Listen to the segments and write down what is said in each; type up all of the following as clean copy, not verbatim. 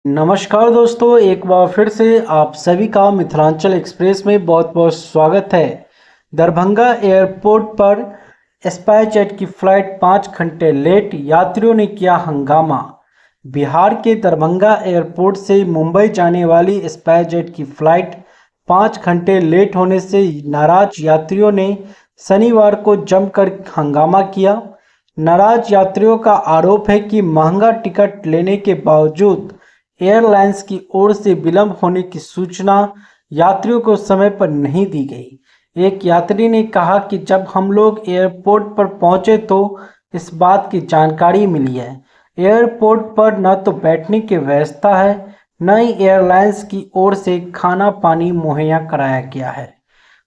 नमस्कार दोस्तों, एक बार फिर से आप सभी का मिथिलांचल एक्सप्रेस में बहुत बहुत स्वागत है। दरभंगा एयरपोर्ट पर स्पाइसजेट की फ्लाइट 5 घंटे लेट, यात्रियों ने किया हंगामा। बिहार के दरभंगा एयरपोर्ट से मुंबई जाने वाली स्पाइसजेट की फ्लाइट 5 घंटे लेट होने से नाराज यात्रियों ने शनिवार को जमकर हंगामा किया। नाराज यात्रियों का आरोप है कि महंगा टिकट लेने के बावजूद एयरलाइंस की ओर से विलंब होने की सूचना यात्रियों को समय पर नहीं दी गई। एक यात्री ने कहा कि जब हम लोग एयरपोर्ट पर पहुंचे तो इस बात की जानकारी मिली है। एयरपोर्ट पर न तो बैठने की व्यवस्था है, न ही एयरलाइंस की ओर से खाना पानी मुहैया कराया गया है।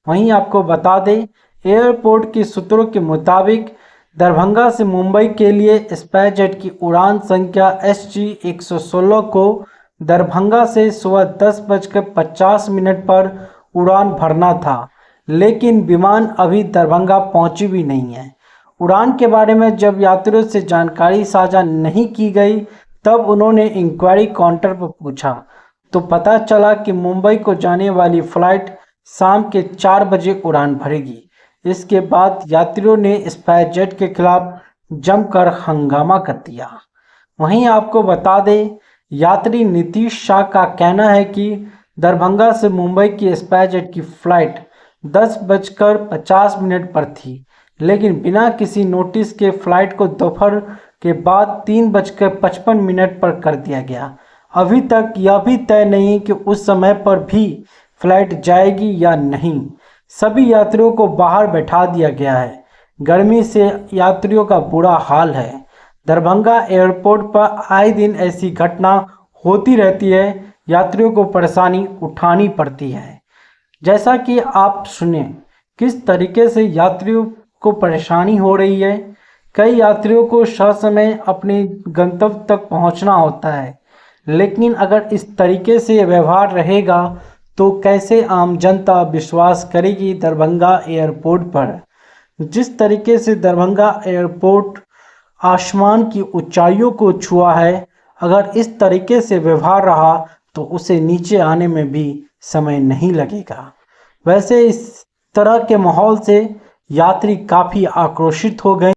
वहीं आपको बता दें, एयरपोर्ट के सूत्रों के मुताबिक दरभंगा से मुंबई के लिए स्पाइसजेट की उड़ान संख्या SG 116 को दरभंगा से सुबह 10:50 पर उड़ान भरना था, लेकिन विमान अभी दरभंगा पहुंची भी नहीं है। उड़ान के बारे में जब यात्रियों से जानकारी साझा नहीं की गई, तब उन्होंने इंक्वायरी काउंटर पर पूछा तो पता चला कि मुंबई को जाने वाली फ्लाइट शाम के 4 बजे उड़ान भरेगी। इसके बाद यात्रियों ने स्पाइसजेट के खिलाफ जमकर हंगामा कर दिया। वहीं आपको बता दें, यात्री नीतीश शाह का कहना है कि दरभंगा से मुंबई की स्पाइसजेट की फ्लाइट 10:50 पर थी, लेकिन बिना किसी नोटिस के फ्लाइट को दोपहर के बाद 3:55 पर कर दिया गया। अभी तक यह भी तय नहीं कि उस समय पर भी फ्लाइट जाएगी या नहीं। सभी यात्रियों को बाहर बैठा दिया गया है। गर्मी से यात्रियों का बुरा हाल है। दरभंगा एयरपोर्ट पर आए दिन ऐसी घटना होती रहती है, यात्रियों को परेशानी उठानी पड़ती है। जैसा कि आप सुने किस तरीके से यात्रियों को परेशानी हो रही है। कई यात्रियों को ससमय अपने गंतव्य तक पहुंचना होता है, लेकिन अगर इस तरीके से व्यवहार रहेगा तो कैसे आम जनता विश्वास करेगी दरभंगा एयरपोर्ट पर। जिस तरीके से दरभंगा एयरपोर्ट आसमान की ऊंचाइयों को छुआ है, अगर इस तरीके से व्यवहार रहा तो उसे नीचे आने में भी समय नहीं लगेगा। वैसे इस तरह के माहौल से यात्री काफ़ी आक्रोशित हो गए।